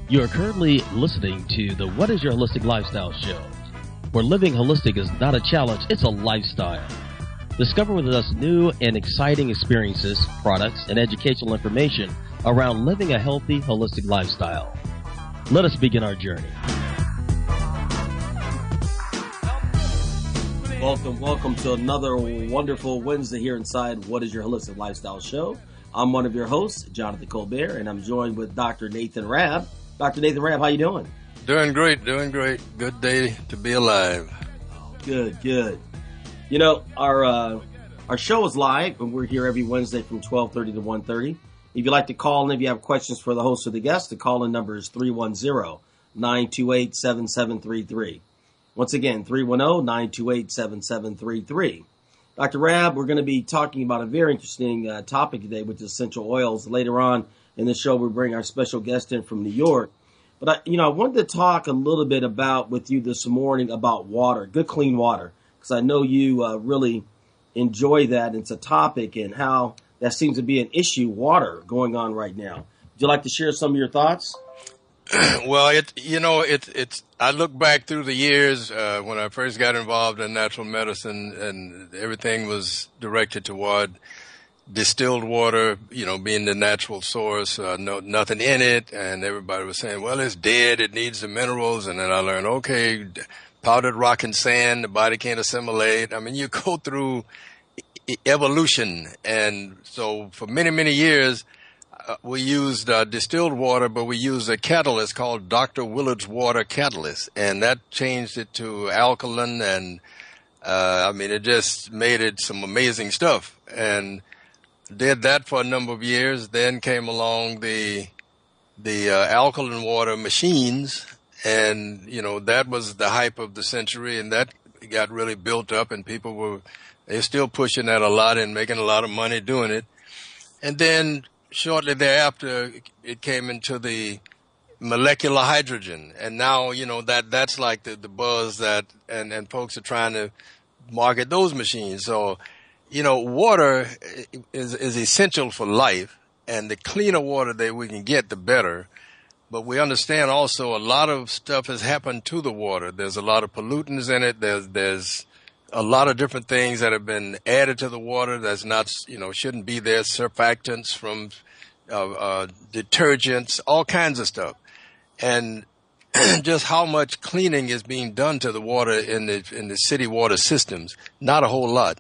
You are currently listening to the What is Your Holistic Lifestyle show, where living holistic is not a challenge, it's a lifestyle. Discover with us new and exciting experiences, products, and educational information around living a healthy, holistic lifestyle. Let us begin our journey. Welcome to another wonderful Wednesday here inside What is Your Holistic Lifestyle show. I'm one of your hosts, Jonathan Colbert, and I'm joined with Dr. Nathan Rabb. Dr. Nathan Rabb, how you doing? Doing great. Good day to be alive. Good. You know, our show is live, and we're here every Wednesday from 12:30 to 1:30. If you'd like to call and if you have questions for the host or the guest, the call-in number is 310-928-7733. Once again, 310-928-7733. Dr. Rabb, we're going to be talking about a very interesting topic today, which is essential oils. Later on in the show, we'll bring our special guest in from New York. But, I wanted to talk a little bit with you this morning about water, good, clean water, because I know you really enjoy that. It's a topic and how that seems to be an issue, water, going on right now. Would you like to share some of your thoughts? Well, it's. I look back through the years when I first got involved in natural medicine, and everything was directed toward distilled water, being the natural source, nothing in it, and everybody was saying, well, it's dead, it needs the minerals, and then I learned, okay, powdered rock and sand, the body can't assimilate. I mean, you go through evolution, and so for many, many years, we used distilled water, but we used a catalyst called Dr. Willard's Water Catalyst, and that changed it to alkaline, and it just made it some amazing stuff, and did that for a number of years. Then came along the alkaline water machines, and that was the hype of the century, and that got really built up, and they're still pushing that a lot and making a lot of money doing it. And then shortly thereafter, it came into the molecular hydrogen, and now that's like the buzz that, and folks are trying to market those machines. So water is essential for life, and the cleaner water that we can get, the better. But we understand also a lot of stuff has happened to the water. There's a lot of pollutants in it. There's a lot of different things that have been added to the water that's not, shouldn't be there. Surfactants from detergents, all kinds of stuff. And just how much cleaning is being done to the water in the city water systems, not a whole lot.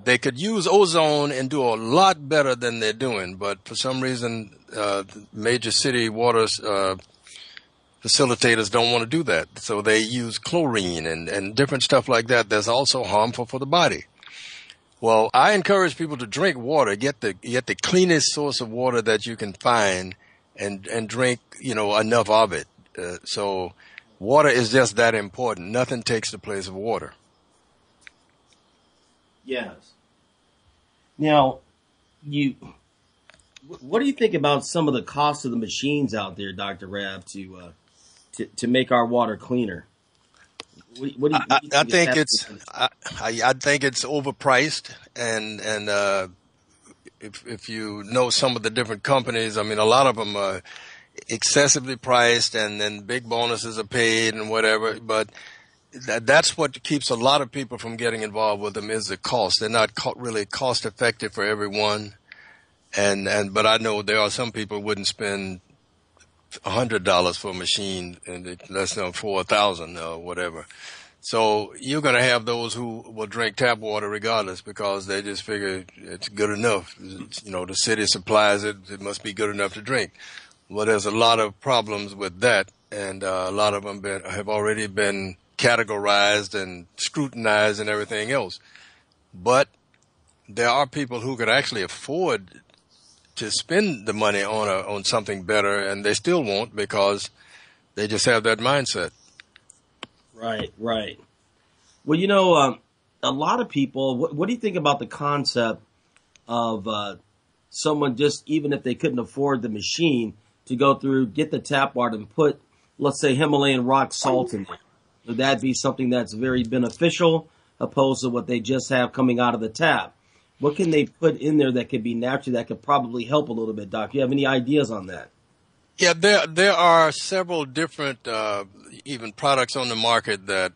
They could use ozone and do a lot better than they're doing, but for some reason, major city water facilitators don't want to do that. So they use chlorine and different stuff like that that's also harmful for the body. Well, I encourage people to drink water, get the cleanest source of water that you can find, and drink, enough of it. So water is just that important. Nothing takes the place of water. Yes. Now, what do you think about some of the costs of the machines out there, Dr. Rabb, to make our water cleaner? I think it's overpriced, and if you know some of the different companies, a lot of them are excessively priced, and then big bonuses are paid and whatever, but that's what keeps a lot of people from getting involved with them is the cost. They're not really cost effective for everyone. But I know there are some people who wouldn't spend $100 for a machine and less than $4,000 or whatever. So you're going to have those who will drink tap water regardless because they just figure it's good enough. The city supplies it. It must be good enough to drink. Well, there's a lot of problems with that, and a lot of them have already been categorized and scrutinized and everything else. But there are people who could actually afford to spend the money on something better, and they still won't because they just have that mindset. Right. Well, a lot of people, what do you think about the concept of someone just, even if they couldn't afford the machine, to go through, get the tap water and put, let's say, Himalayan rock salt in there? Would that be something that's very beneficial opposed to what they just have coming out of the tap? What can they put in there that could be natural, that could probably help a little bit, Doc? Do you have any ideas on that? Yeah, there are several different even products on the market that,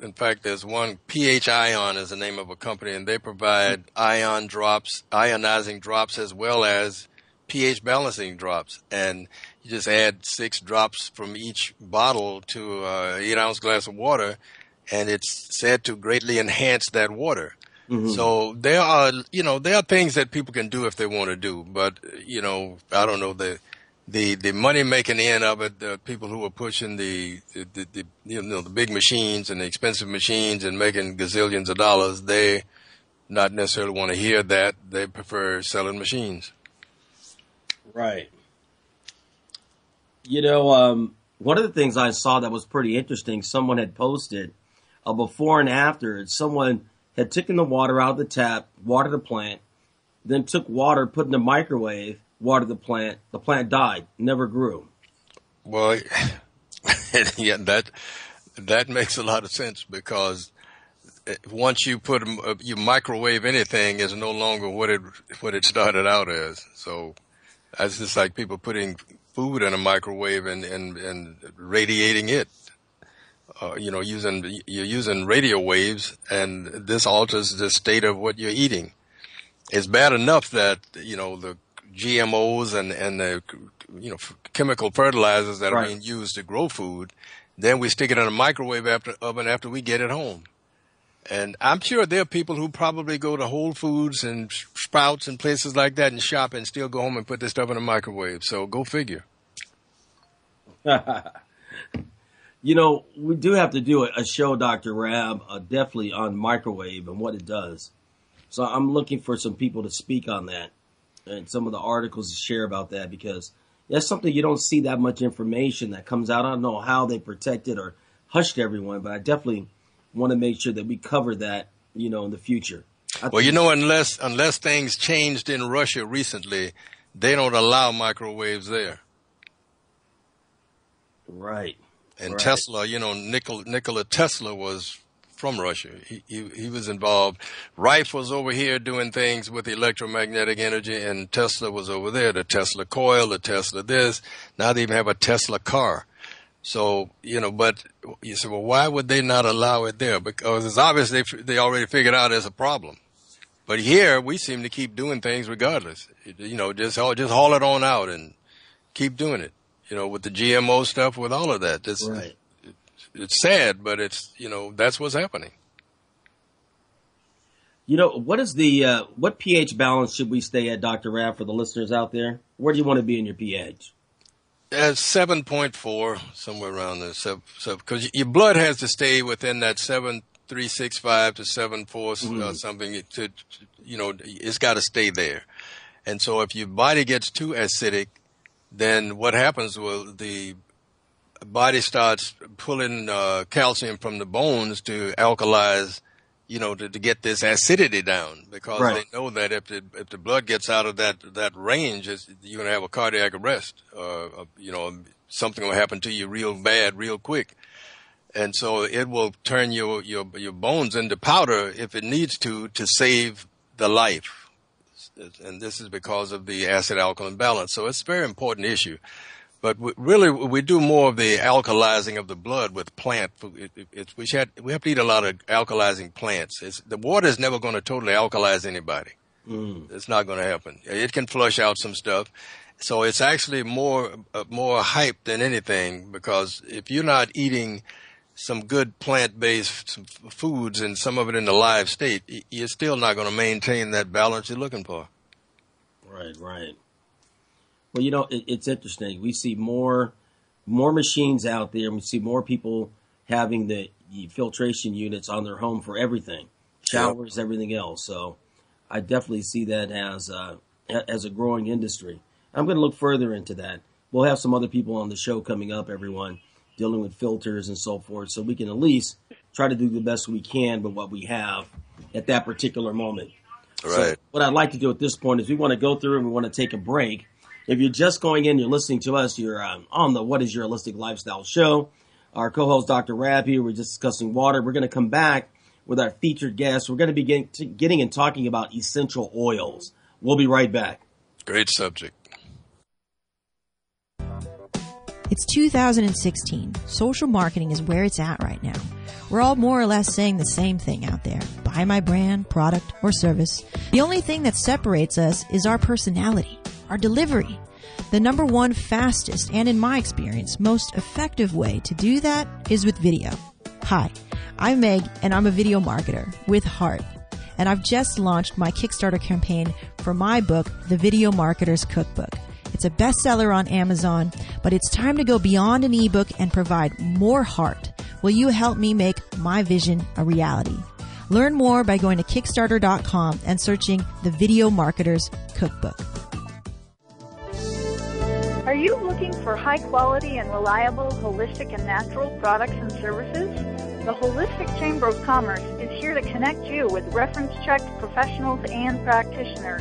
in fact, there's one, pH Ion is the name of a company, and they provide ion drops, ionizing drops, as well as pH balancing drops. And you just add 6 drops from each bottle to an 8-ounce glass of water, and it's said to greatly enhance that water. Mm-hmm. So there are things that people can do if they want to do, but I don't know, the money making end of it, the people who are pushing the the big machines and the expensive machines and making gazillions of dollars, they not necessarily want to hear that. They prefer selling machines. Right. One of the things I saw that was pretty interesting, someone had posted a before and after. Someone had taken the water out of the tap, watered the plant, then took water, put in the microwave, watered the plant died, never grew. Well, yeah, that makes a lot of sense, because once you you microwave anything, is no longer what it started out as. So that's just like people putting food in a microwave and radiating it. You're using radio waves, and this alters the state of what you're eating. It's bad enough that the GMOs and the chemical fertilizers that are Right. being used to grow food, then we stick it in a microwave oven after we get it home. And I'm sure there are people who probably go to Whole Foods and Sprouts and places like that and shop and still go home and put this stuff in a microwave. So go figure. We do have to do a show, Dr. Rab, definitely on microwave and what it does. So I'm looking for some people to speak on that and some of the articles to share about that, because that's something you don't see that much information that comes out. I don't know how they protect it or hushed everyone, but I definitely want to make sure that we cover that, in the future. Well, unless things changed in Russia recently, they don't allow microwaves there. Right. And Right. Tesla, Nikola Tesla was from Russia. He was involved. Rife was over here doing things with electromagnetic energy, and Tesla was over there. The Tesla coil, the Tesla this. Now they even have a Tesla car. So, but you say, well, why would they not allow it there? Because it's obvious they already figured out there's a problem. But here we seem to keep doing things regardless. Just haul it on out and keep doing it. With the GMO stuff, with all of that. Right. It's sad, but that's what's happening. What is what pH balance should we stay at, Dr. Rab, for the listeners out there? Where do you want to be in your pH? At 7.4, somewhere around there. Because your blood has to stay within that 7.365 to 7.4 something. It's got to stay there. And so if your body gets too acidic, then what happens? Well, the body starts pulling calcium from the bones to alkalize, to get this acidity down, because Right. they know that if the blood gets out of that range, you're going to have a cardiac arrest. Something will happen to you real bad, real quick. And so it will turn your bones into powder if it needs to save the life. And this is because of the acid-alkaline balance. So it's a very important issue. But we do more of the alkalizing of the blood with plant food. We have to eat a lot of alkalizing plants. The water is never going to totally alkalize anybody. It's not going to happen. It can flush out some stuff. So it's actually more hype than anything, because if you're not eating some good plant-based foods and some of it in the live state, you're still not going to maintain that balance you're looking for. Right. Well, it's interesting. We see more machines out there, and we see more people having the filtration units on their home for everything, showers, everything else. So I definitely see that as a growing industry. I'm going to look further into that. We'll have some other people on the show coming up, everyone, dealing with filters and so forth, so we can at least try to do the best we can with what we have at that particular moment. Right. So what I'd like to do at this point is we want to go through and we want to take a break. If you're just going in, you're listening to us, you're on the What is Your Holistic Lifestyle show. Our co-host, Dr. Rab, here. We're just discussing water. We're going to come back with our featured guest. We're going to be getting and talking about essential oils. We'll be right back. Great subject. It's 2016. Social marketing is where it's at right now. We're all more or less saying the same thing out there. Buy my brand, product, or service. The only thing that separates us is our personality, our delivery. The number one fastest and, in my experience, most effective way to do that is with video. Hi, I'm Meg, and I'm a video marketer with heart. And I've just launched my Kickstarter campaign for my book, The Video Marketer's Cookbook. It's a bestseller on Amazon, but it's time to go beyond an ebook and provide more heart. Will you help me make my vision a reality? Learn more by going to Kickstarter.com and searching The Video Marketer's Cookbook. Are you looking for high quality and reliable holistic and natural products and services? The Holistic Chamber of Commerce is here to connect you with reference-checked professionals and practitioners.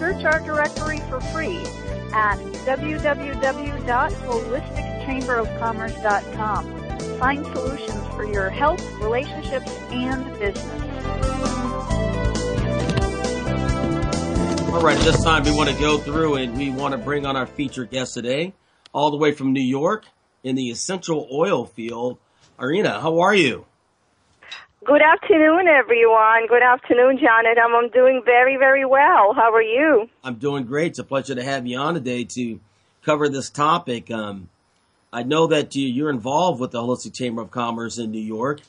Search our directory for free at www.holisticchamberofcommerce.com. Find solutions for your health, relationships, and business. All right, at this time we want to go through and we want to bring on our featured guest today, all the way from New York in the essential oil field. Irina, how are you? Good afternoon, everyone. Good afternoon, Janet. I'm doing very, very well. How are you? I'm doing great. It's a pleasure to have you on today to cover this topic. I know that you're involved with the Holistic Chamber of Commerce in New York,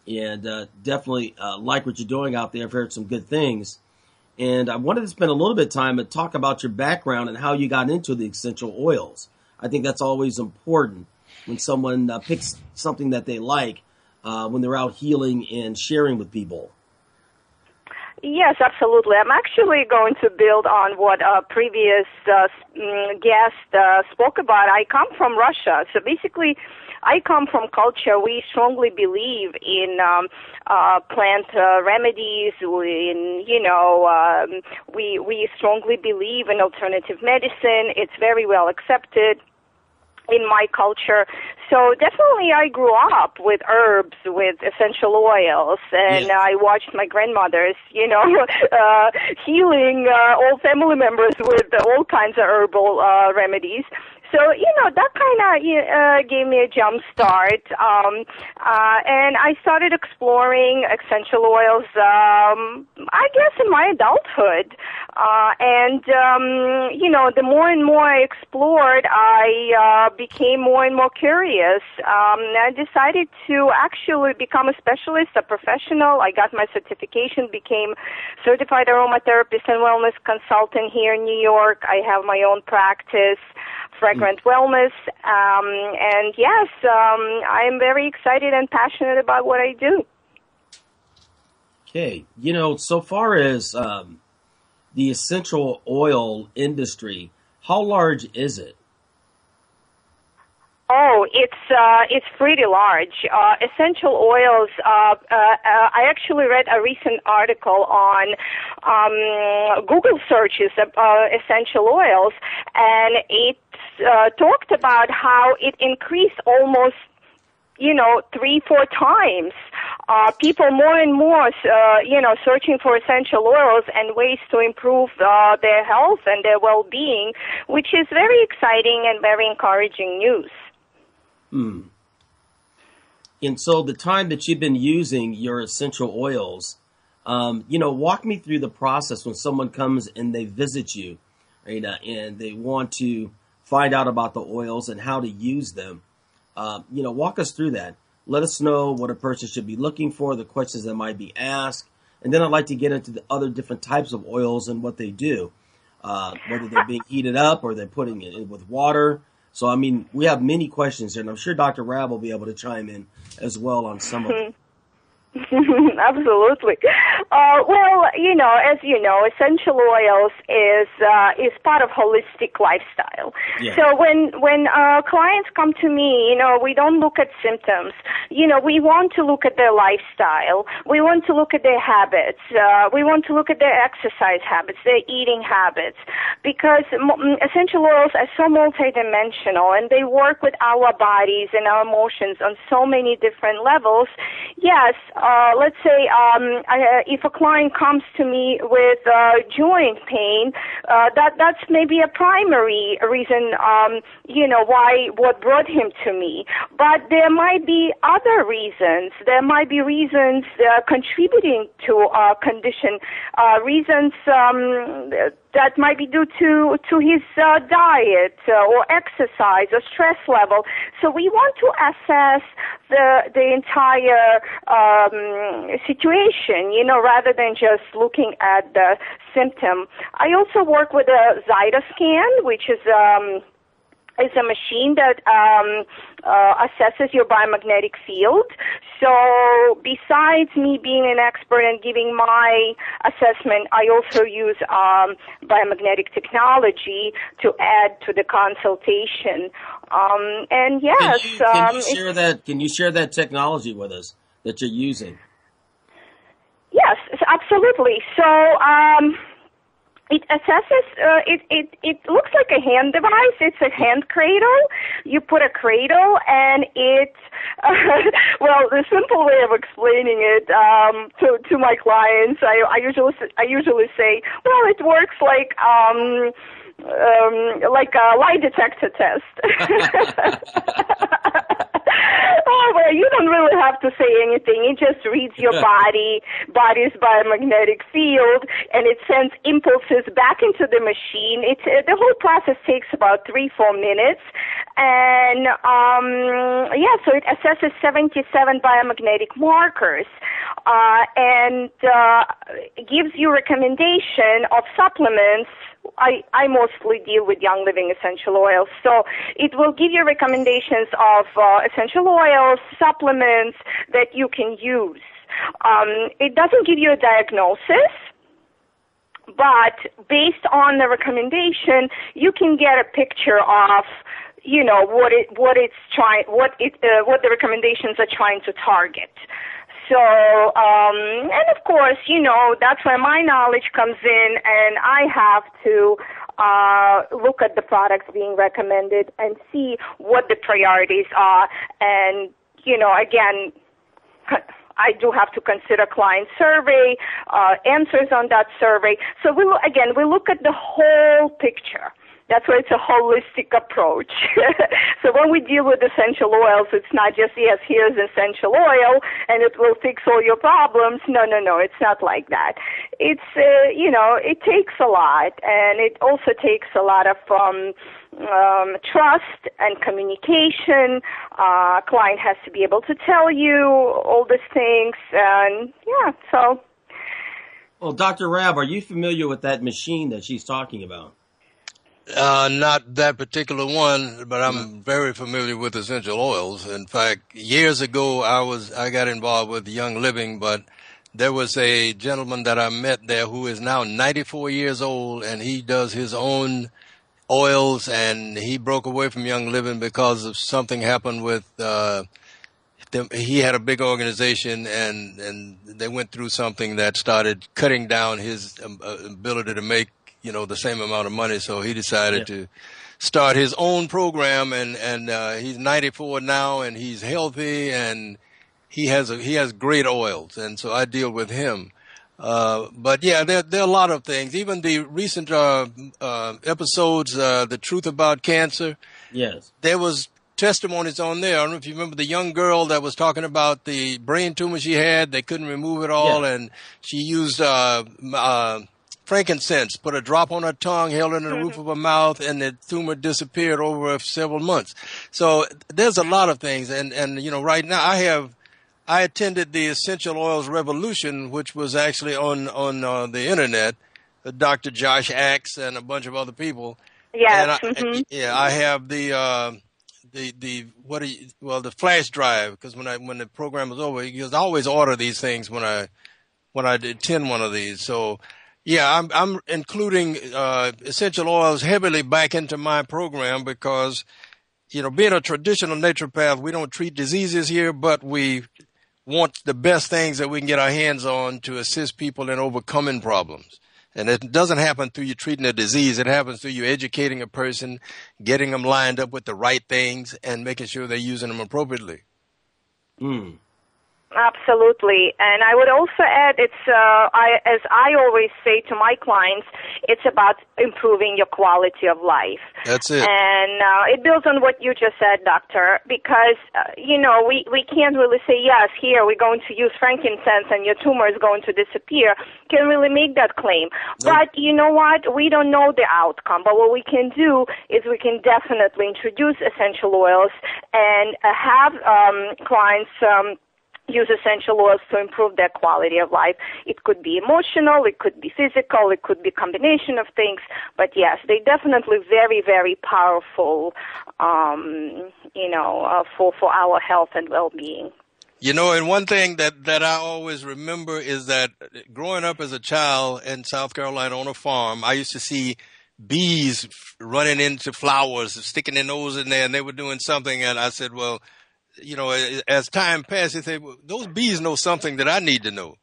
and definitely like what you're doing out there. I've heard some good things. And I wanted to spend a little bit of time and talk about your background and how you got into the essential oils. I think that's always important when someone picks something that they like when they're out healing and sharing with people. Yes, absolutely. I'm actually going to build on what a previous guest spoke about. I come from Russia, so basically I come from culture. We strongly believe in plant remedies. We strongly believe in alternative medicine. It's very well accepted in my culture. So definitely I grew up with herbs, with essential oils, and I watched my grandmothers, healing all family members with all kinds of herbal remedies. So, that kind of gave me a jump start. And I started exploring essential oils, I guess, in my adulthood. The more and more I explored, I became more and more curious. I decided to actually become a specialist, a professional. I got my certification, became certified aromatherapist and wellness consultant here in New York. I have my own practice, Fragrant Wellness, and yes, I'm very excited and passionate about what I do. Okay, so far as the essential oil industry, how large is it? Oh, it's pretty large. Essential oils. I actually read a recent article on Google searches of essential oils, and it talked about how it increased almost 3-4 times. People more and more, searching for essential oils and ways to improve their health and their well-being, which is very exciting and very encouraging news. And so the time that you've been using your essential oils, walk me through the process when someone comes and they visit you, right, and they want to find out about the oils and how to use them. Walk us through that. Let us know what a person should be looking for, the questions that might be asked. And then I'd like to get into the other different types of oils and what they do, whether they're being heated up or they're putting it in with water. So, we have many questions here, and I'm sure Dr. Rab will be able to chime in as well on some of them. Absolutely. Well, as you know, essential oils is part of holistic lifestyle. Yeah. So when clients come to me, we don't look at symptoms. We want to look at their lifestyle. We want to look at their habits. We want to look at their exercise habits, their eating habits, because essential oils are so multidimensional and they work with our bodies and our emotions on so many different levels. Yes, let's say if a client comes to me with joint pain, that's maybe a primary reason, what brought him to me. But there might be other reasons. There might be reasons contributing to condition, reasons that might be due to his diet or exercise or stress level. So we want to assess the entire situation, rather than just looking at the symptom. I also work with a Zyto scan, which is a machine that assesses your biomagnetic field. So besides me being an expert and giving my assessment, I also use biomagnetic technology to add to the consultation. And yes, can you share that technology with us that you're using? Yes, absolutely. So it assesses, it looks like a hand device. It's a hand cradle. You put a cradle and it, well, the simple way of explaining it to my clients, I usually say, well, it works like a lie detector test. Oh, well, you don't really have to say anything. It just reads your body's biomagnetic field, and it sends impulses back into the machine. The whole process takes about 3-4 minutes, and so it assesses 77 biomagnetic markers, and gives you recommendation of supplements. I mostly deal with Young Living essential oils, so it will give you recommendations of essential oils, supplements that you can use. It doesn't give you a diagnosis, but based on the recommendation, you can get a picture of what the recommendations are trying to target. So, and of course, that's where my knowledge comes in, and I have to look at the products being recommended and see what the priorities are. And, again, I do have to consider client survey, answers on that survey. So we look at the whole picture. That's why it's a holistic approach. So when we deal with essential oils, it's not just, yes, here's essential oil and it will fix all your problems. No, it's not like that. It's, it takes a lot, and it also takes a lot of trust and communication. Client has to be able to tell you all these things, and so. Well, Dr. Rab, are you familiar with that machine that she's talking about? Not that particular one, but I'm very familiar with essential oils. In fact, years ago, I got involved with Young Living, but there was a gentleman that I met there who is now 94 years old, and he does his own oils, and he broke away from Young Living because of something happened with, he had a big organization, and they went through something that started cutting down his ability to make the same amount of money. So he decided to start his own program, and he's 94 now, and he's healthy, and he has great oils. And so I deal with him. But there are a lot of things. Even the recent episodes, The Truth About Cancer. Yes. There was testimonies on there. I don't know if you remember the young girl that was talking about the brain tumor she had. They couldn't remove it all, and she used frankincense, put a drop on her tongue, held it in the roof of her mouth, and the tumor disappeared over several months. So there's a lot of things. And right now I attended the Essential Oils Revolution, which was actually on the internet, Dr. Josh Axe and a bunch of other people. Yes. And I have the flash drive, because when the program was over, because I always order these things when I attend one of these. So I'm including essential oils heavily back into my program because being a traditional naturopath, we don't treat diseases here, but we want the best things that we can get our hands on to assist people in overcoming problems. And it doesn't happen through you treating a disease. It happens through you educating a person, getting them lined up with the right things, and making sure they're using them appropriately. Absolutely. And I would also add, as I always say to my clients, it's about improving your quality of life. That's it. And it builds on what you just said, Doctor, because, we can't really say, yes, here we're going to use frankincense and your tumor is going to disappear. Can't really make that claim. Nope. But you know what? We don't know the outcome. But what we can do is we can definitely introduce essential oils and have clients use essential oils to improve their quality of life. It could be emotional, it could be physical, it could be a combination of things. But yes, they definitely very, very powerful, for our health and well-being. And one thing that I always remember is that growing up as a child in South Carolina on a farm, I used to see bees running into flowers, sticking their nose in there, and they were doing something, and I said, well, as time passed, they say, well, those bees know something that I need to know.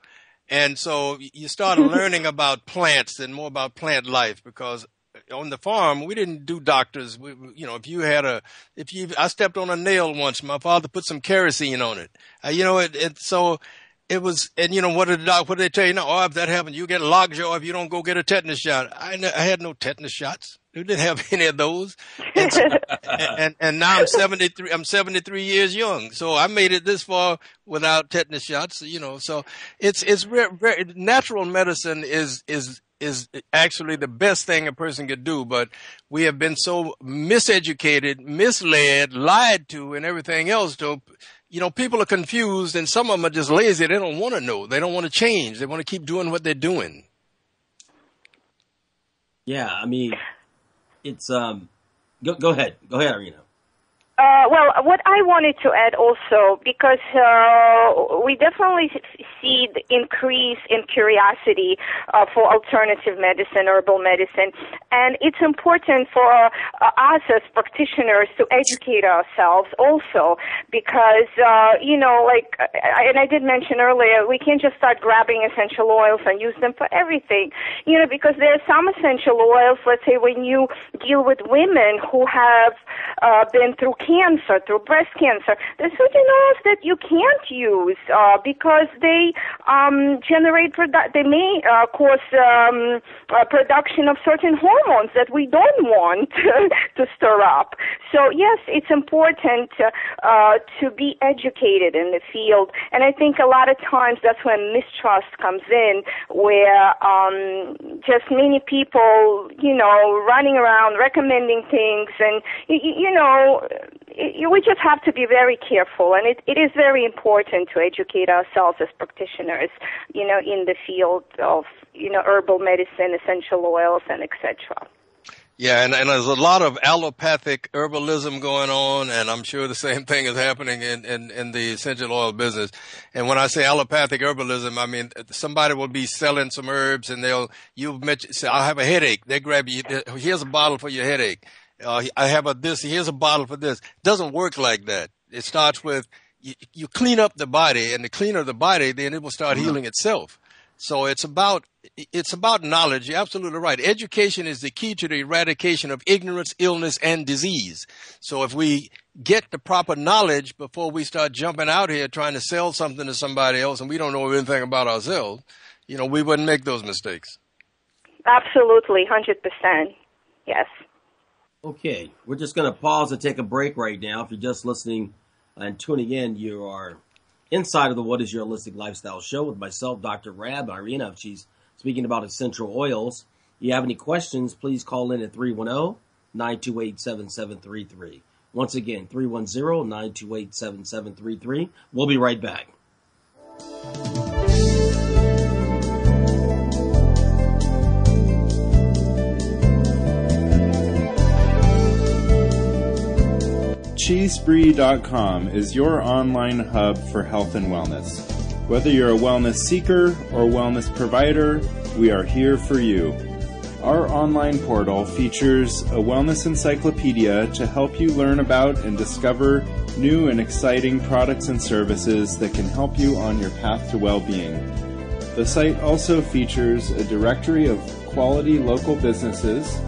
And so you started learning about plants and more about plant life, because on the farm, we didn't do doctors. I stepped on a nail once, my father put some kerosene on it. So it was, and what did they tell you? No, if that happened, you get lockjaw if you don't go get a tetanus shot. I had no tetanus shots. We didn't have any of those. And now I'm 73. I'm 73 years young. So I made it this far without tetanus shots. So it's very natural medicine is actually the best thing a person could do. But we have been so miseducated, misled, lied to, and everything else. People are confused, and some of them are just lazy. They don't want to know. They don't want to change. They want to keep doing what they're doing. Yeah, I mean, it's go ahead, Irina. Well, what I wanted to add also, because we definitely see the increase in curiosity for alternative medicine, herbal medicine, and it's important for us as practitioners to educate ourselves also, because, and I did mention earlier, we can't just start grabbing essential oils and use them for everything, because there are some essential oils, let's say when you deal with women who have been through cancer, through breast cancer, there's certain oils that you can't use because they they may cause production of certain hormones that we don't want to stir up. So yes, it's important to be educated in the field, and I think a lot of times that's when mistrust comes in, where just many people, running around recommending things, and we just have to be very careful, and it is very important to educate ourselves as practitioners, in the field of, herbal medicine, essential oils, and etc. Yeah, and there's a lot of allopathic herbalism going on, and I'm sure the same thing is happening in the essential oil business. And when I say allopathic herbalism, I mean somebody will be selling some herbs, and say, I have a headache. They grab you, here's a bottle for your headache. I have here's a bottle for this. It doesn't work like that. It starts with, you clean up the body, and the cleaner the body, then it will start healing itself. So it's about knowledge. You're absolutely right. Education is the key to the eradication of ignorance, illness, and disease. So if we get the proper knowledge before we start jumping out here trying to sell something to somebody else and we don't know anything about ourselves, we wouldn't make those mistakes. Absolutely, 100%. Yes. Okay, we're just going to pause and take a break right now. If you're just listening and tuning in, you are inside of the What is Your Holistic Lifestyle show with myself, Dr. Rab, Irina. She's speaking about essential oils. If you have any questions, please call in at 310-928-7733. Once again, 310-928-7733. We'll be right back. CheeseBrie.com is your online hub for health and wellness. Whether you're a wellness seeker or wellness provider, we are here for you. Our online portal features a wellness encyclopedia to help you learn about and discover new and exciting products and services that can help you on your path to well-being. The site also features a directory of quality local businesses,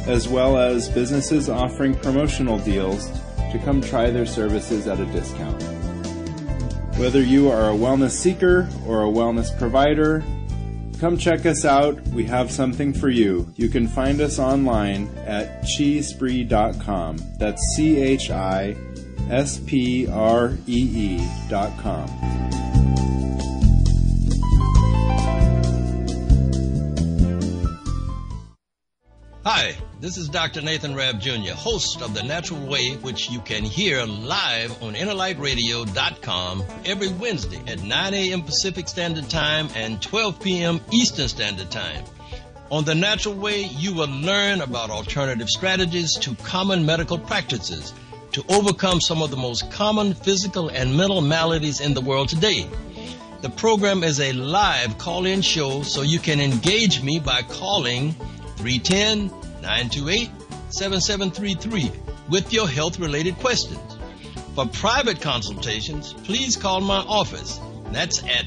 as well as businesses offering promotional deals to come try their services at a discount. Whether you are a wellness seeker or a wellness provider, come check us out. We have something for you. You can find us online at chispree.com. That's CHISPREE.com. Hi, this is Dr. Nathan Rabb Jr., host of The Natural Way, which you can hear live on InnerLightRadio.com every Wednesday at 9 a.m. Pacific Standard Time and 12 p.m. Eastern Standard Time. On The Natural Way, you will learn about alternative strategies to common medical practices to overcome some of the most common physical and mental maladies in the world today. The program is a live call-in show, so you can engage me by calling 310-928-7733 with your health-related questions. For private consultations, please call my office. That's at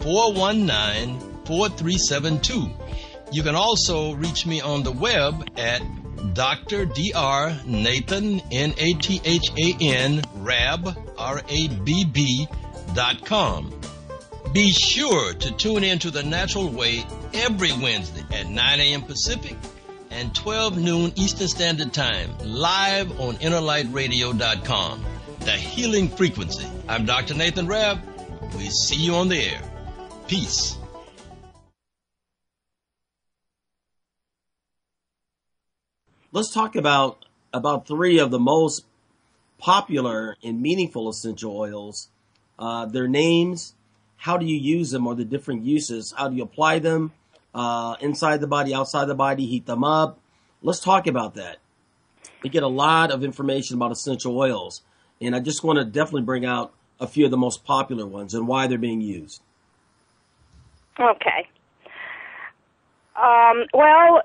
310-419-4372. You can also reach me on the web at Dr. Dr. Nathan, Nathan, Rabb, RABB.com. Be sure to tune in to The Natural Way every Wednesday at 9 a.m. Pacific and 12 noon Eastern Standard Time, live on InnerLightRadio.com. The Healing Frequency. I'm Dr. Nathan Rabb. We see you on the air. Peace. Let's talk about three of the most popular and meaningful essential oils, their names, how do you use them, or the different uses, how do you apply them, inside the body, outside the body, heat them up. Let's talk about that. We get a lot of information about essential oils, and I just want to definitely bring out a few of the most popular ones and why they're being used. Okay. Well,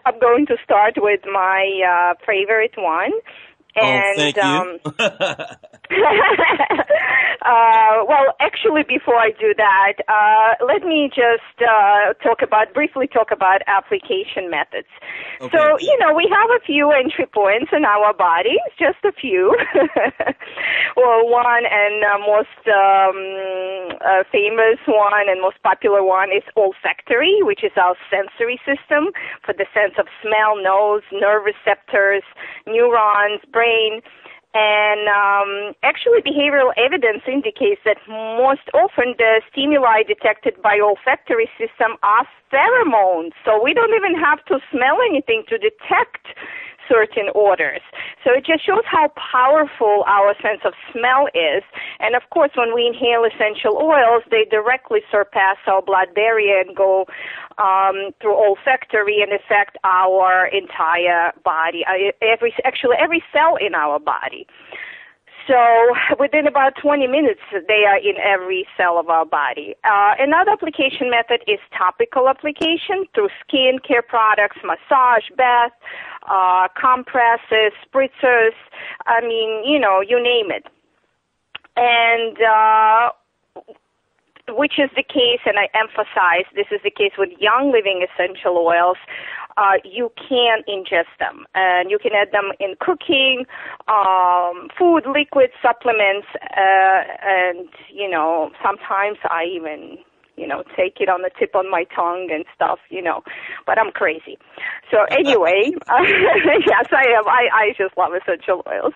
I'm going to start with my favorite one. And, thank you. Well, actually, before I do that, let me just briefly talk about application methods. Okay. So, we have a few entry points in our bodies, just a few. Well, one and most famous one and most popular one is olfactory, which is our sensory system for the sense of smell, nose, nerve receptors, neurons, brain. And actually, behavioral evidence indicates that most often the stimuli detected by olfactory system are pheromones. So we don't even have to smell anything to detect certain odors. So it just shows how powerful our sense of smell is. And of course, when we inhale essential oils, they directly surpass our blood barrier and go through olfactory and affect our entire body, every cell in our body. So within about 20 minutes, they are in every cell of our body. Another application method is topical application through skin care products, massage, bath, compresses, spritzers. I mean, you name it. And which is the case, and I emphasize this is the case with young living essential oils. You can ingest them, and you can add them in cooking, food, liquids, supplements, and, sometimes I even, take it on the tip of my tongue and stuff, but I'm crazy. So anyway, yes, I am. I just love essential oils.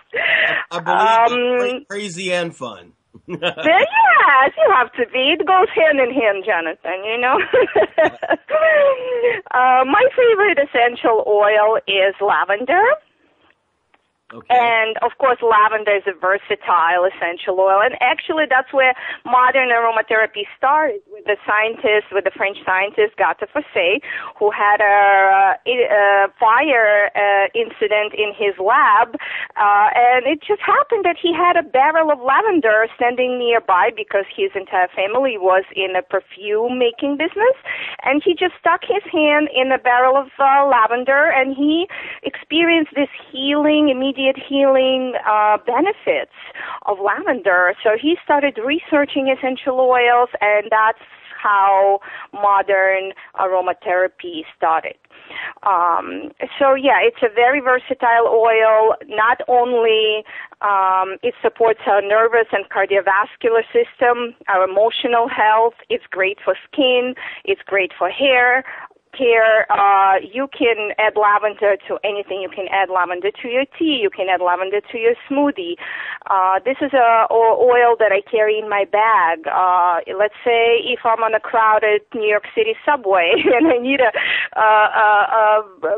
I believe crazy and fun. Yes, you have to be. It goes hand in hand, Jonathan, My favorite essential oil is lavender. Okay. And, of course, lavender is a versatile essential oil. And actually, that's where modern aromatherapy started with the French scientist Zyto, who had a fire incident in his lab. And it just happened that he had a barrel of lavender standing nearby because his entire family was in a perfume-making business. And he just stuck his hand in a barrel of lavender, and he experienced this immediate healing benefits of lavender. So he started researching essential oils, and that's how modern aromatherapy started. So yeah, it's a very versatile oil. Not only it supports our nervous and cardiovascular system, our emotional health. It's great for skin. It's great for hair care. You can add lavender to anything. You can add lavender to your tea. You can add lavender to your smoothie. This is a oil that I carry in my bag. Let's say if I'm on a crowded New York City subway and I need a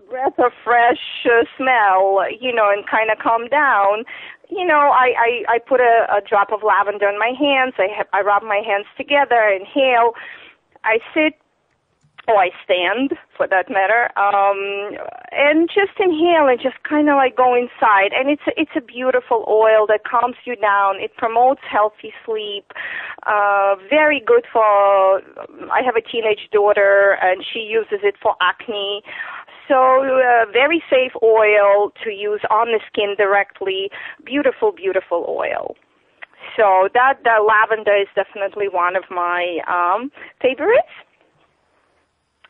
breath of fresh smell, and kind of calm down. I put a drop of lavender in my hands. I rub my hands together, inhale. I sit, or I stand, for that matter, and just inhale and just kind of like go inside. And it's a beautiful oil that calms you down. It promotes healthy sleep. Very good for. I have a teenage daughter, and she uses it for acne. So very safe oil to use on the skin directly. Beautiful, beautiful oil. So the lavender is definitely one of my favorites.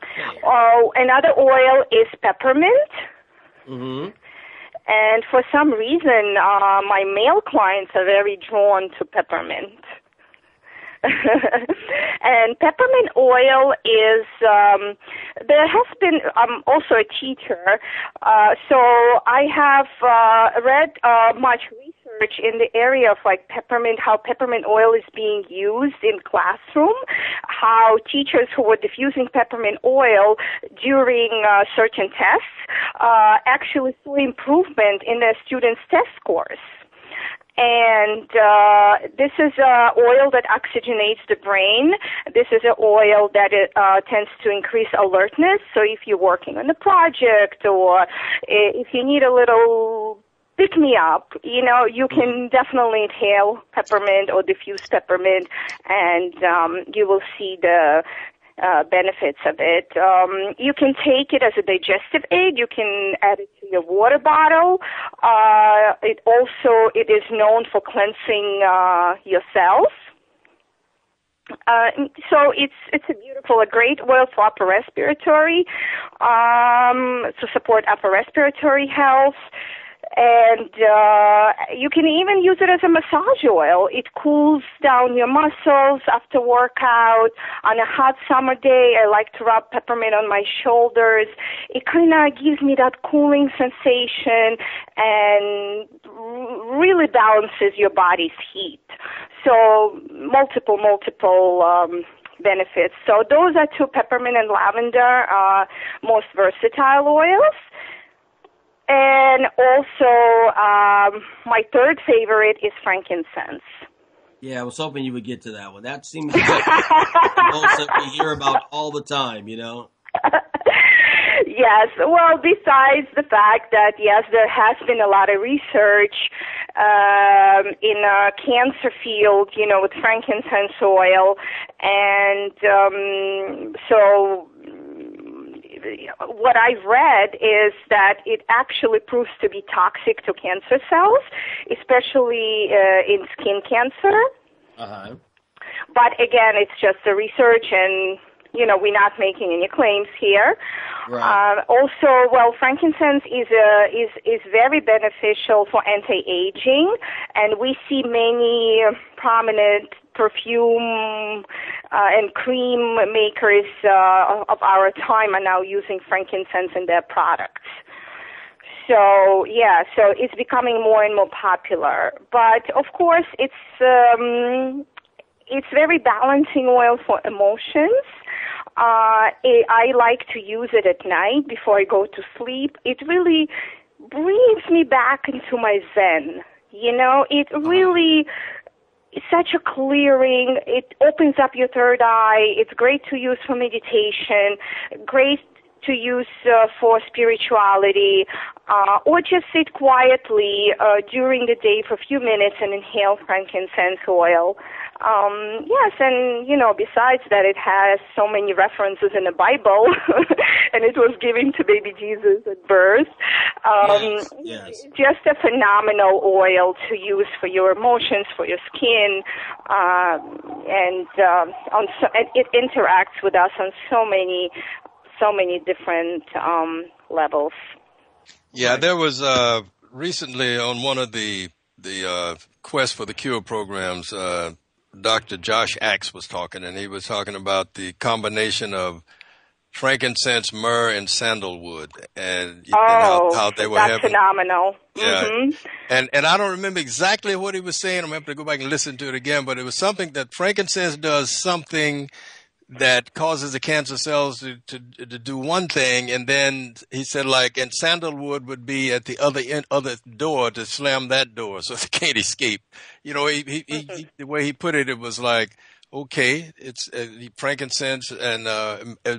Okay. Oh, another oil is peppermint. Mm-hmm. And for some reason, my male clients are very drawn to peppermint. And peppermint oil is, there has been, I'm also a teacher, so I have read much research in the area of like peppermint, how peppermint oil is being used in classroom, how teachers who were diffusing peppermint oil during certain tests actually saw improvement in their students' test scores. And this is oil that oxygenates the brain. This is an oil that tends to increase alertness. So if you're working on a project or if you need a little pick-me-up, you can definitely inhale peppermint or diffuse peppermint, and you will see the benefits of it. You can take it as a digestive aid. You can add it to your water bottle. It is known for cleansing your cells. So it's a great oil for upper respiratory, to support upper respiratory health. And you can even use it as a massage oil. It cools down your muscles after workout. On a hot summer day, I like to rub peppermint on my shoulders. It kind of gives me that cooling sensation and really balances your body's heat. So multiple benefits. So those are two, peppermint and lavender, most versatile oils. And also, my third favorite is frankincense. Yeah, I was hoping you would get to that one. That seems to be that we hear about all the time, Yes. Well, besides the fact that, yes, there has been a lot of research in a cancer field, with frankincense oil. And so what I've read is that it actually proves to be toxic to cancer cells, especially in skin cancer. Uh-huh. But again, it's just the research, and we're not making any claims here. Right. Also, frankincense is very beneficial for anti-aging, and we see many prominent perfume and cream makers of our time are now using frankincense in their products. So it's becoming more and more popular. But of course, it's very balancing oil for emotions. I like to use it at night before I go to sleep. It really brings me back into my zen. It really is such a clearing. It opens up your third eye. It's great to use for meditation, great to use for spirituality, or just sit quietly during the day for a few minutes and inhale frankincense oil. Yes, and besides that, it has so many references in the Bible, and it was given to baby Jesus at birth. Yes. Just a phenomenal oil to use for your emotions, for your skin, and it interacts with us on so many so many different levels. Yeah, there was recently on one of the Quest for the Cure programs, Dr. Josh Axe was talking, and he was talking about the combination of frankincense, myrrh, and sandalwood, and how they were that's phenomenal. Yeah, mm-hmm. and I don't remember exactly what he was saying. I'm going to have to go back and listen to it again, but it was something that frankincense does something that causes the cancer cells to do one thing, and then he said, and sandalwood would be at the other door to slam that door so they can't escape. He the way he put it, it was like, okay, it's frankincense and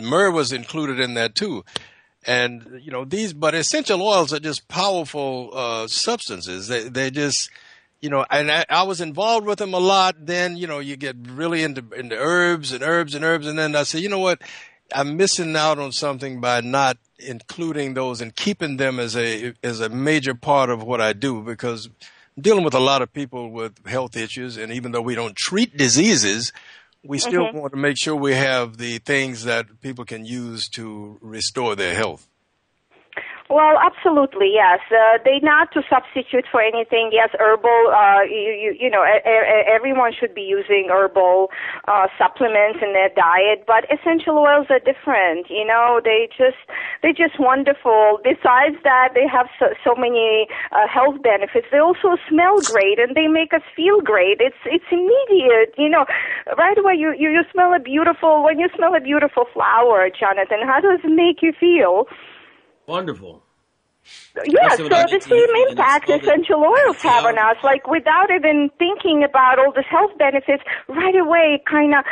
myrrh was included in that too. And, but essential oils are just powerful substances. They just, and I was involved with them a lot. Then, you get really into herbs. And then I said, you know what? I'm missing out on something by not including those and keeping them as a major part of what I do, because I'm dealing with a lot of people with health issues. And even though we don't treat diseases, we still want to make sure we have the things that people can use to restore their health. Well, absolutely, yes. They not to substitute for anything. Yes, herbal. Everyone should be using herbal supplements in their diet, but essential oils are different. They're just wonderful. Besides that, they have so many health benefits. They also smell great, and they make us feel great. It's immediate. Right away you smell a beautiful. When you smell a beautiful flower, Jonathan, how does it make you feel? Wonderful. Yeah, so the same impact essential oils have on us, without even thinking about all the health benefits, right away kind of,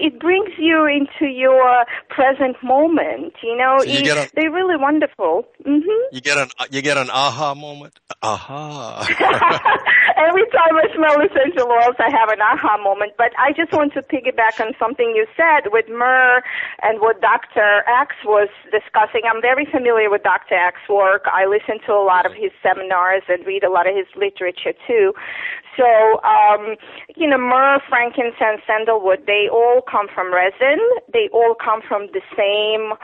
it brings you into your present moment, So they're really wonderful. Mm-hmm. You get an aha moment? Aha. Every time I smell essential oils, I have an aha moment, but I just want to piggyback on something you said with myrrh and what Dr. Axe was discussing. I'm very familiar with Dr. Axe's work. I listen to a lot of his seminars and read a lot of his literature too. So, myrrh, frankincense, sandalwood, they all come from resin. They all come from the same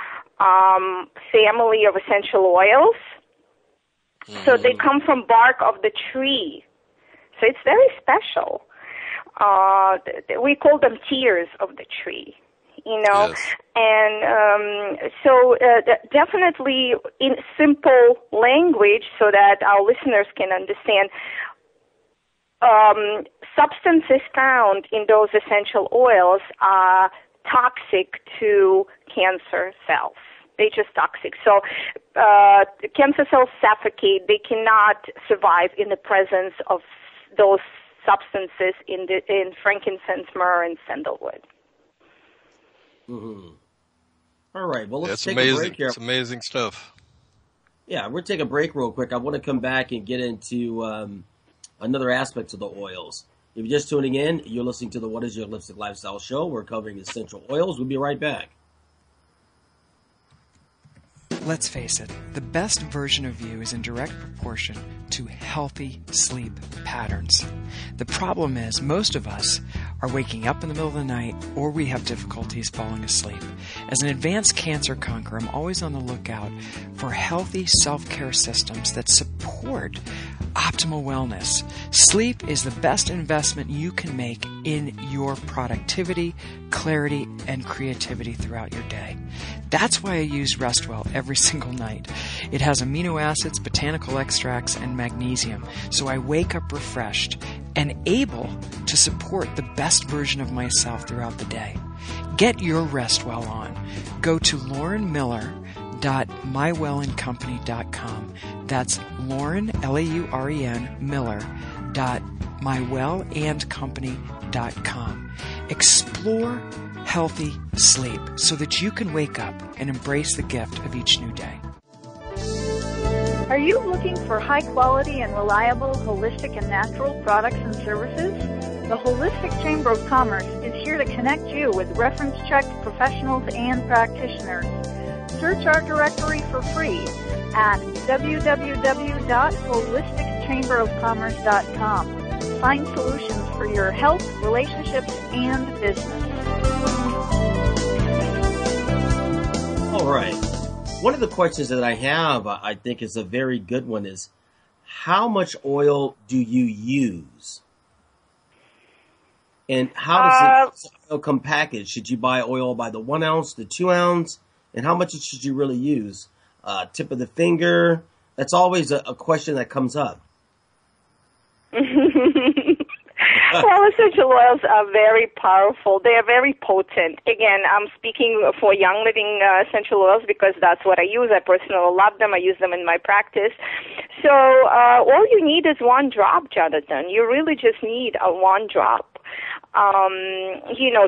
family of essential oils. So they come from bark of the tree. So it's very special. We call them tears of the tree. Yes. And so definitely in simple language so that our listeners can understand, substances found in those essential oils are toxic to cancer cells. They're just toxic. So cancer cells suffocate. They cannot survive in the presence of those substances in frankincense, myrrh, and sandalwood. Mm-hmm. All right. Well, let's take amazing. a break here. It's amazing stuff. Yeah, we're taking a break real quick. I want to come back and get into another aspect of the oils. If you're just tuning in, you're listening to the What is Your Holistic Lifestyle Show. We're covering essential oils. We'll be right back. Let's face it, the best version of you is in direct proportion to healthy sleep patterns. The problem is most of us are waking up in the middle of the night or we have difficulties falling asleep. As an advanced cancer conqueror, I'm always on the lookout for healthy self-care systems that support optimal wellness. Sleep is the best investment you can make in your productivity, clarity, and creativity throughout your day. That's why I use Restwell every single night. It has amino acids, botanical extracts, and magnesium, so I wake up refreshed and able to support the best version of myself throughout the day. Get your Restwell on. Go to laurenmiller.mywellandcompany.com. That's Lauren, Lauren, Miller.mywellandcompany.com. Explore healthy sleep so that you can wake up and embrace the gift of each new day. Are you looking for high quality and reliable holistic and natural products and services? The Holistic Chamber of Commerce is here to connect you with reference-checked professionals and practitioners. Search our directory for free at www.holisticchamberofcommerce.com. Find solutions for your health, relationships, and business. All right. One of the questions that I have, I think is a very good one, is how much oil do you use? And how does the oil come packaged? Should you buy oil by the 1 ounce, the 2 ounce? And how much should you really use? Tip of the finger? That's always a question that comes up. Well, essential oils are very powerful. They are very potent. Again, I'm speaking for Young Living essential oils because that's what I use. I personally love them. I use them in my practice. So all you need is 1 drop, Jonathan. You really just need a 1 drop.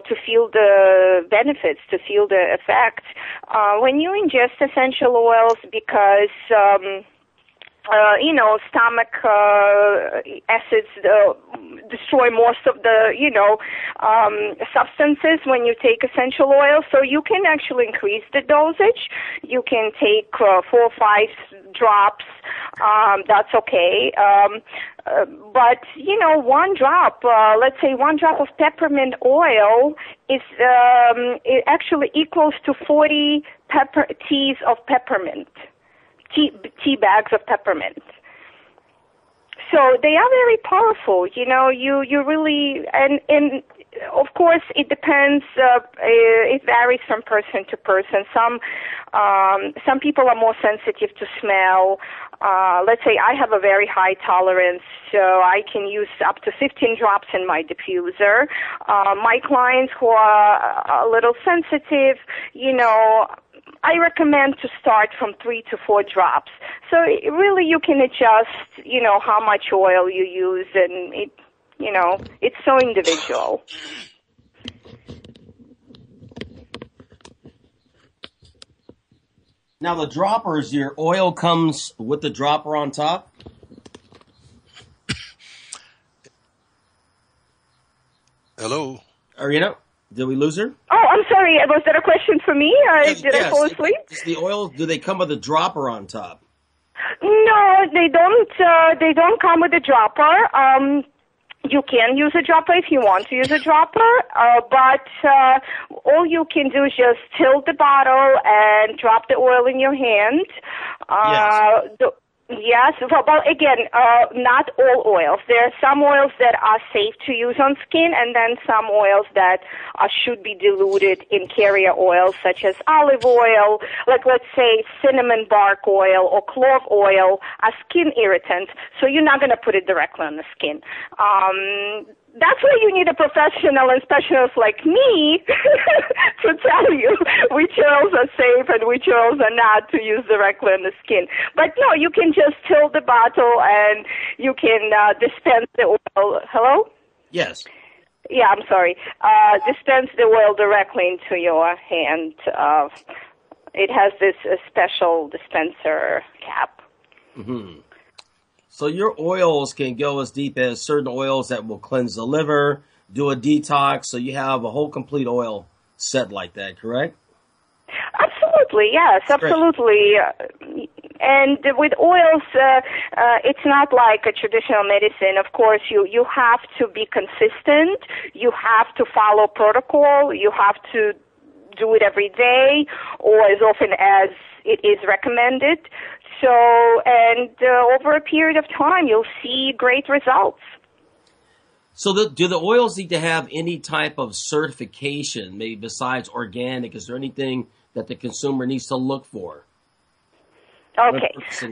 To feel the benefits, to feel the effect. When you ingest essential oils, because stomach acids destroy most of the, substances when you take essential oils. So you can actually increase the dosage. You can take 4 or 5 drops. That's okay. But 1 drop, let's say 1 drop of peppermint oil is it actually equals to 40 teas of peppermint. Tea bags of peppermint. So they are very powerful. You really, and of course it depends. It varies from person to person. Some people are more sensitive to smell. Let's say I have a very high tolerance, so I can use up to 15 drops in my diffuser. My clients who are a little sensitive, I recommend to start from 3 to 4 drops. So really you can adjust, how much oil you use, and it's so individual. Now the droppers, your oil comes with the dropper on top? Hello? Arena, did we lose her? Oh, I'm sorry. Was that a question for me? Did I fall asleep? Is the oil, do they come with a dropper on top? No, they don't. They don't come with a dropper. You can use a dropper if you want to use a dropper, but all you can do is just tilt the bottle and drop the oil in your hand. Yes. Yes, well, again, not all oils. There are some oils that are safe to use on skin, and then some oils that should be diluted in carrier oils, such as olive oil, like let's say cinnamon bark oil or clove oil, are skin irritants, so you're not going to put it directly on the skin. That's why you need a professional and specialist like me to tell you which oils are safe and which oils are not to use directly on the skin. But no, you can just tilt the bottle and you can dispense the oil. Hello? Yes. Yeah, I'm sorry. Dispense the oil directly into your hand. It has this special dispenser cap. Mm-hmm. So your oils can go as deep as certain oils that will cleanse the liver, do a detox, so you have a whole complete oil set like that, correct? Absolutely, yes, absolutely. And with oils, it's not like a traditional medicine. Of course, you have to be consistent. You have to follow protocol. You have to do it every day or as often as it is recommended. So, and over a period of time, you'll see great results. So do the oils need to have any type of certification, maybe besides organic? Is there anything that the consumer needs to look for? Okay. So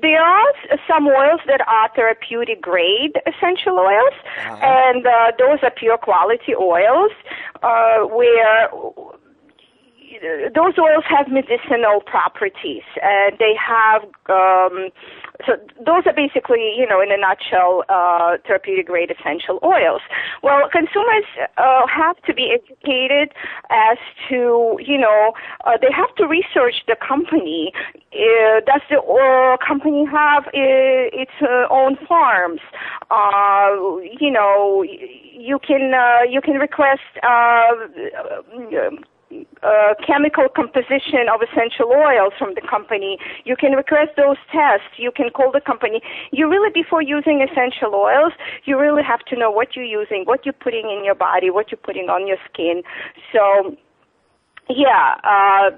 there are some oils that are therapeutic grade essential oils, and those are pure quality oils where those oils have medicinal properties. They have, so those are basically, in a nutshell, therapeutic grade essential oils. Well, consumers have to be educated as to, they have to research the company. Does the company have its own farms? You can request chemical composition of essential oils from the company. You can request those tests. You can call the company. You really, before using essential oils, you really have to know what you're using, what you're putting in your body, what you're putting on your skin. So Yeah,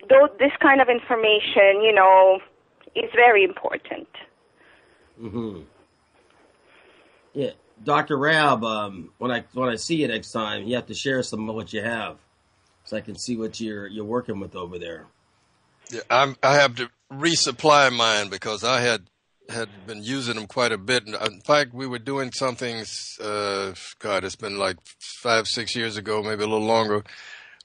though this kind of information, is very important. Mm-hmm. Yeah, Dr. Rab, when I see you next time, you have to share some of what you have, so I can see what you're working with over there. Yeah, I have to resupply mine because I had been using them quite a bit. In fact, we were doing something. It's been like 5-6 years ago, maybe a little longer.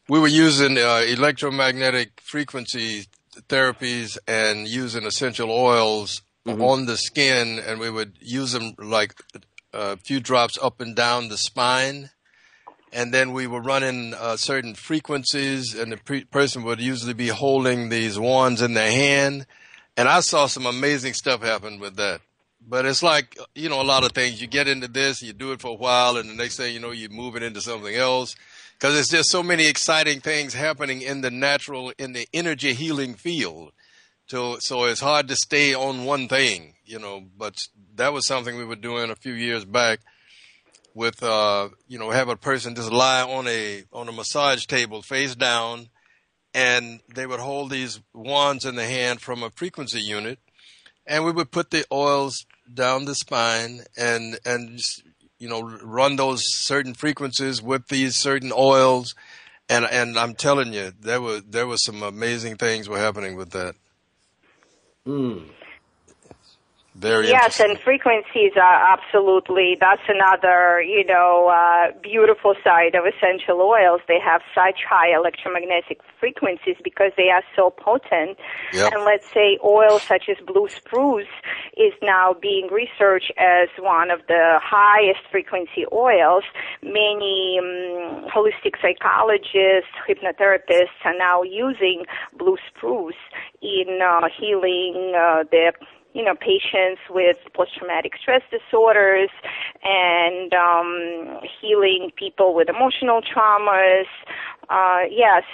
We were using electromagnetic frequency therapies and using essential oils on the skin, and we would use them like a few drops up and down the spine. And then we were running certain frequencies, and the person would usually be holding these wands in their hand. And I saw some amazing stuff happen with that. But it's like, a lot of things. You get into this, you do it for a while, and the next thing you know, you're moving into something else. Because there's just so many exciting things happening in the energy healing field. So it's hard to stay on one thing, But that was something we were doing a few years back. With have a person just lie on a massage table face down, and they would hold these wands in the hand from a frequency unit, and we would put the oils down the spine and run those certain frequencies with these certain oils, and I'm telling you, there was some amazing things were happening with that. Very yes, and frequencies are absolutely, that's another, beautiful side of essential oils. They have such high electromagnetic frequencies because they are so potent. Yep. And let's say oil such as blue spruce is now being researched as one of the highest frequency oils. Many holistic psychologists, hypnotherapists are now using blue spruce in healing their patients with post-traumatic stress disorders and healing people with emotional traumas.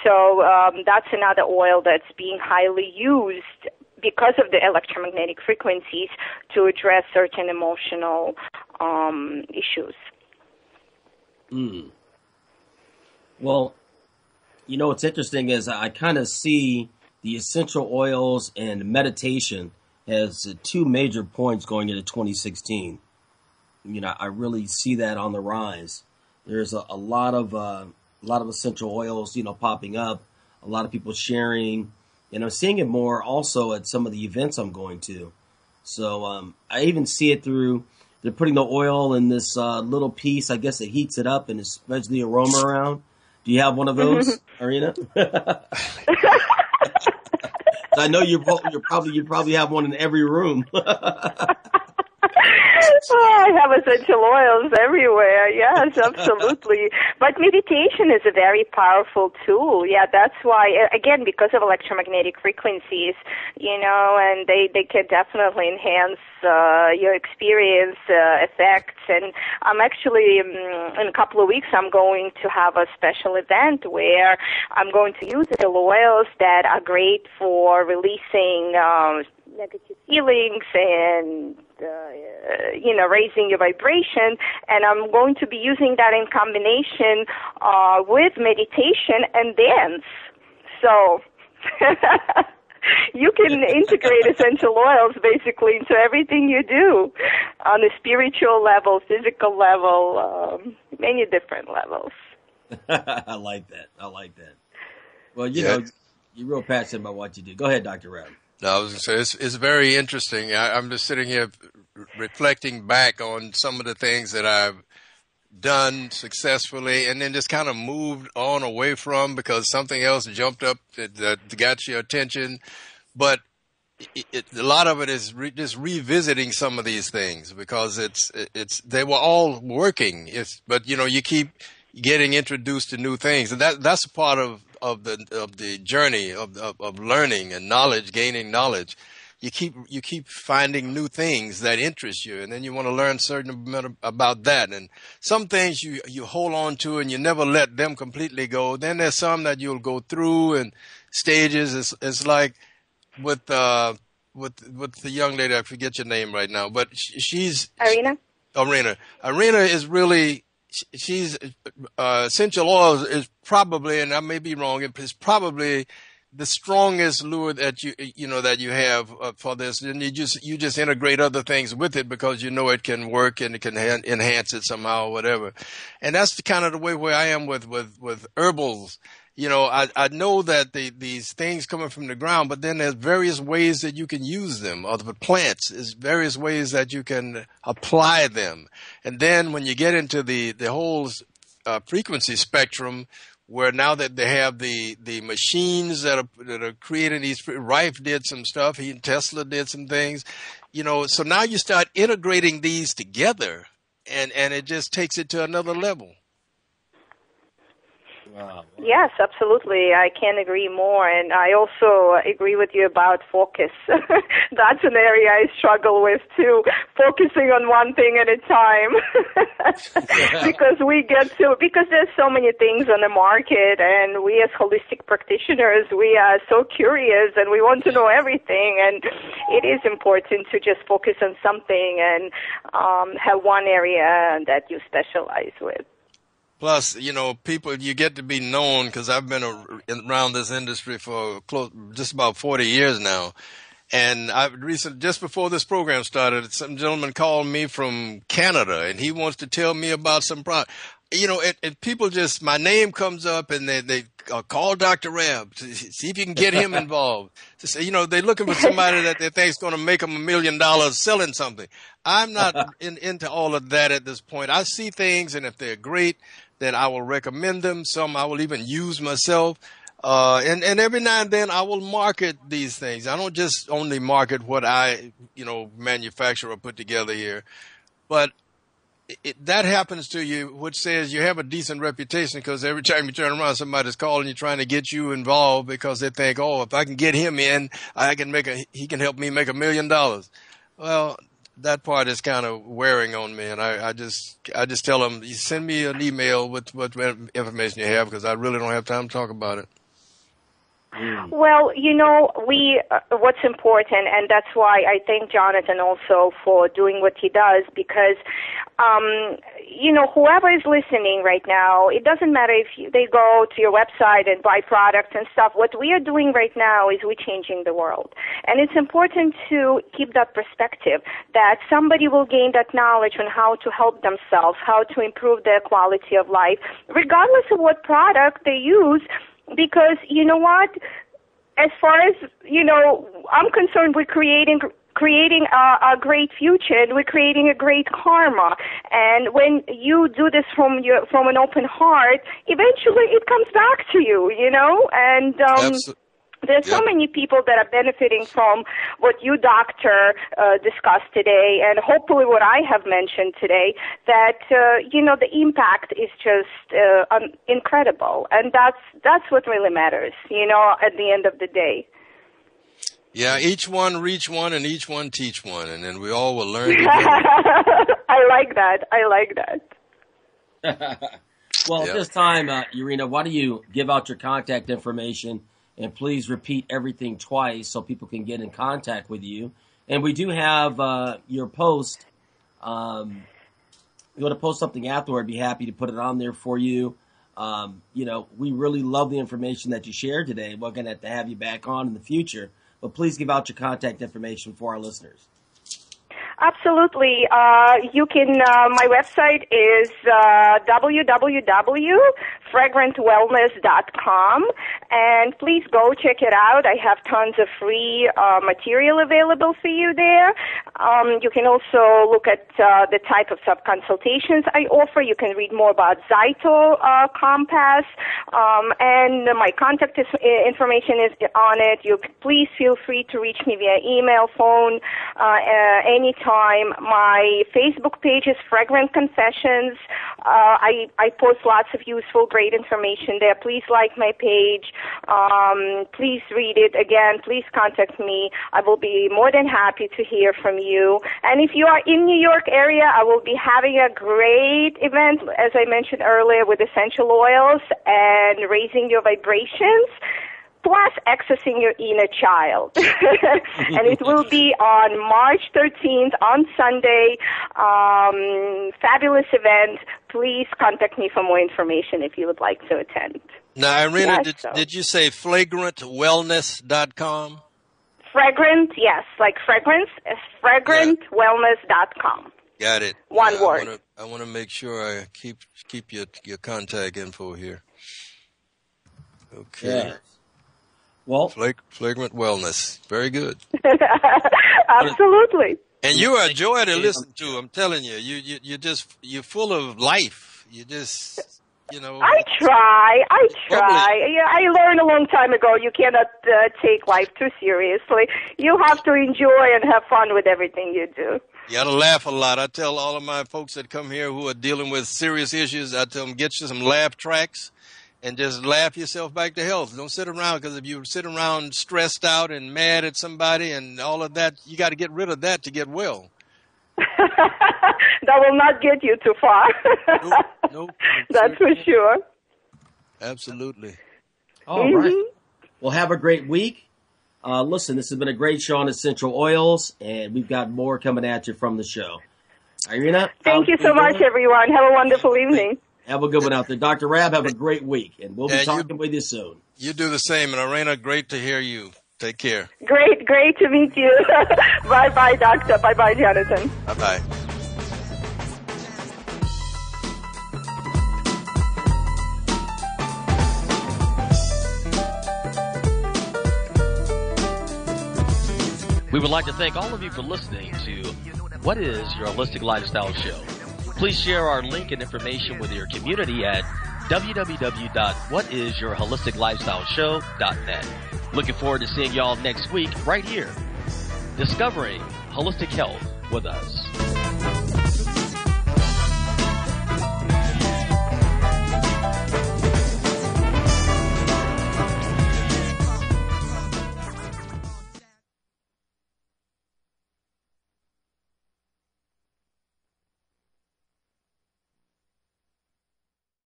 So that's another oil that's being highly used because of the electromagnetic frequencies to address certain emotional issues. Well, what's interesting is I kind of see the essential oils and meditation as two major points going into 2016. I really see that on the rise. There's a lot of essential oils, popping up, a lot of people sharing, and I'm seeing it more also at some of the events I'm going to. So I even see it through, they're putting the oil in this little piece, I guess it heats it up and it spreads the aroma around. Do you have one of those, Irina? I know you probably have one in every room. I have essential oils everywhere. Yes, absolutely. But meditation is a very powerful tool. Yeah, that's why, again, because of electromagnetic frequencies, and they can definitely enhance your experience, effects. And I'm actually, in a couple of weeks, I'm going to have a special event where I'm going to use essential oils that are great for releasing negative feelings and raising your vibration, and I'm going to be using that in combination with meditation and dance. So you can integrate essential oils basically into everything you do on a spiritual level, physical level, many different levels. I like that. Well, you're real passionate about what you do. Go ahead, Dr. Rab. No, I was going to say, it's very interesting. I'm just sitting here reflecting back on some of the things that I've done successfully and then just kind of moved on away from because something else jumped up that got your attention. But a lot of it is just revisiting some of these things because they were all working. But you keep getting introduced to new things, and that's a part of the journey of learning and knowledge, gaining knowledge. You keep finding new things that interest you, and then you want to learn certain about that. And some things you hold on to and you never let them completely go. Then there's some that you'll go through and stages. It's like with the young lady, I forget your name right now, but she's Irina. Irina is really she's essential oils is probably, and I may be wrong, it's probably the strongest lure that you have for this. And you just integrate other things with it because you know it can work and it can enhance it somehow or whatever. And that's kind of the way where I am with herbals. I know that these things coming from the ground, but then there's various ways that you can use them. Or the plants, there's various ways that you can apply them. And then when you get into the whole frequency spectrum, where now that they have the machines that are creating these, Rife did some stuff, Tesla did some things, so now you start integrating these together, and it just takes it to another level. Wow. Yes, absolutely. I can't agree more. And I also agree with you about focus. That's an area I struggle with too, focusing on one thing at a time. because there's so many things on the market, and we as holistic practitioners, we are so curious and we want to know everything. And it is important to just focus on something and have one area that you specialize with. Plus, people, you get to be known, because I've been around this industry for just about 40 years now. And just before this program started, some gentleman called me from Canada, and he wants to tell me about some product. People just, my name comes up, and they call Dr. Rab to see if you can get him involved. They're looking for somebody that they think is going to make them $1 million selling something. I'm not into all of that at this point. I see things, and if they're great, then I will recommend them. Some I will even use myself. And every now and then I will market these things. I don't just only market what I, manufacture or put together here. But that happens to you, which says you have a decent reputation, because every time you turn around, somebody's calling you trying to get you involved because they think, if I can get him in, he can help me make $1 million. Well, that part is kind of wearing on me, and I just tell them, you send me an email with what information you have, because I really don't have time to talk about it. Well, what's important, and that's why I thank Jonathan also for doing what he does, because, whoever is listening right now, it doesn't matter if they go to your website and buy products and stuff. What we are doing right now is we're changing the world. And it's important to keep that perspective, that somebody will gain that knowledge on how to help themselves, how to improve their quality of life, regardless of what product they use. Because, you know what, as far as, I'm concerned, we're creating a great future, and we're creating a great karma. And when you do this from an open heart, eventually it comes back to you, and there's so many people that are benefiting from what you, doctor, discussed today, and hopefully what I have mentioned today, that, the impact is just incredible. And that's what really matters, at the end of the day. Yeah, each one reach one, and each one teach one, and then we all will learn together. I like that. Well, at this time, Irina, why don't you give out your contact information? And please repeat everything twice so people can get in contact with you. And we do have your post. You want to post something afterward, I'd be happy to put it on there for you. We really love the information that you shared today. We're going to have you back on in the future. But please give out your contact information for our listeners. Absolutely. You can, my website is www.fragrantwellness.com, and please go check it out. I have tons of free material available for you there. You can also look at the type of sub-consultations I offer. You can read more about Zyto Compass, and my contact information is on it. Please feel free to reach me via email, phone, anytime. My Facebook page is Fragrant Confessions. I post lots of useful, great information there. Please like my page. Please read it. Again, please contact me. I will be more than happy to hear from you. And if you are in New York area, I will be having a great event, as I mentioned earlier, with essential oils and raising your vibrations, plus accessing your inner child. And it will be on March 13th, on Sunday. Fabulous event. please contact me for more information if you would like to attend. Now, Irina, Yes, did you say flagrantwellness.com? Fragrant, yes, like fragrance, fragrantwellness.com. Got it. One word. I want to make sure I keep your contact info here. Okay. Yeah. Well, Flagrant Wellness. Very good. Absolutely. And you are a joy to listen to. I'm telling you, you're full of life. You just, I try. Yeah, I learned a long time ago you cannot take life too seriously. You have to enjoy and have fun with everything you do. You got to laugh a lot. I tell all of my folks that come here who are dealing with serious issues, I tell them, get you some laugh tracks and just laugh yourself back to health. Don't sit around, because if you sit around stressed out and mad at somebody and all of that, you got to get rid of that to get well. That will not get you too far. Nope. That's for sure. Absolutely. all right. Well, have a great week. Listen, this has been a great show on essential oils, and we've got more coming at you from the show. Irina? Thank you so much, everyone. Have a wonderful evening. Have a good one out there. Dr. Rab, have a great week, and we'll be talking with you soon. You do the same. And Irina, great to hear you. Take care. Great to meet you. Bye-bye, Doctor. Bye-bye, Jonathan. Bye-bye. We would like to thank all of you for listening to What is Your Holistic Lifestyle Show? Please share our link and information with your community at www.whatisyourholisticlifestyleshow.net. Looking forward to seeing y'all next week right here, discovering holistic health with us.